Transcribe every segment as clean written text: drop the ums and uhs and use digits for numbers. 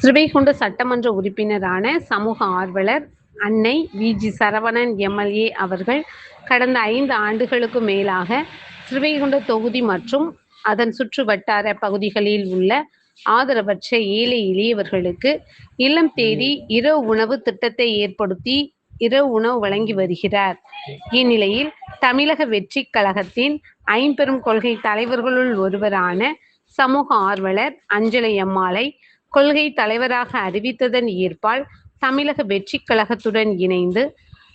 ஸ்ரீவைகுண்ட சட்டமன்ற உறுப்பினரான சமூக ஆர்வலர் அன்னை வி.ஜி. சரவணன் எம்.எல்.ஏ. அவர்கள் கடந்த 5 ஆண்டுகளுக்கு மேலாக ஸ்ரீவைகுண்ட தொகுதி மற்றும் அதன் சுற்று வட்டார பகுதிகளில் உள்ள ஆதரவற்ற ஏழை எளியவர்களுக்கு இல்லம் தேடி இரவு உணவு திட்டத்தை ஏற்படுத்தி இரவு உணவு வழங்கி வருகிறார். இந்நிலையில் தமிழக வெற்றிக் கழகத்தின் ஐம்பெரும் கொள்கை தலைவர்களுள் ஒருவரான சமூக ஆர்வலர் அஞ்சலை அம்மாளை கொள்கை தலைவராக அறிவித்ததன் ஏற்பால் தமிழக வெற்றிக் கழகத்துடன் இணைந்து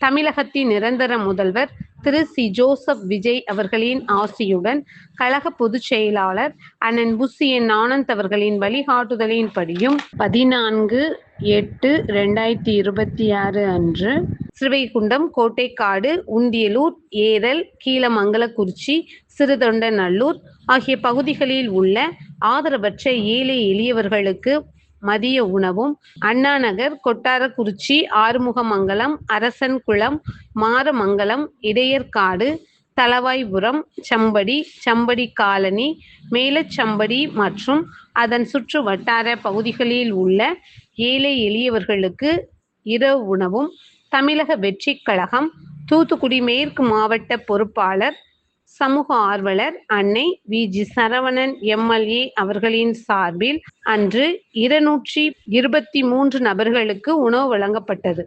தமிழகத்தின் நிரந்தர முதல்வர் திரு சி. ஜோசப் விஜய் அவர்களின் ஆசியுடன் கழக பொதுச் செயலாளர் அண்ணன் புசி என். ஆனந்த் அவர்களின் வழிகாட்டுதலின்படியும் 14/8/2026 அன்று ஸ்ரீவைகுண்டம், கோட்டைக்காடு, உண்டியலூர், ஏரல், கீழமங்கலக்குறிச்சி, சிறுதொண்டநல்லூர் ஆகிய பகுதிகளில் உள்ள ஆதரவற்ற ஏழை எளியவர்களுக்கு மதிய உணவும், அண்ணாநகர், கொட்டாரக்குறிச்சி, ஆறுமுகமங்கலம், அரசன்குளம், மாரமங்கலம், இடையர்காடு, தளவாய்புரம், சம்படி, சம்படி காலனி, மேலச்சம்படி மற்றும் அதன் சுற்று வட்டார பகுதிகளில் உள்ள ஏழை எளியவர்களுக்கு இரவு உணவும் தமிழக வெற்றிக் கழகம் தூத்துக்குடி மேற்கு மாவட்ட பொறுப்பாளர் சமூக ஆர்வலர் அன்னை வி.ஜி. சரவணன் எம்.எல்.ஏ. அவர்களின் சார்பில் அன்று 223 நபர்களுக்கு உணவு வழங்கப்பட்டது.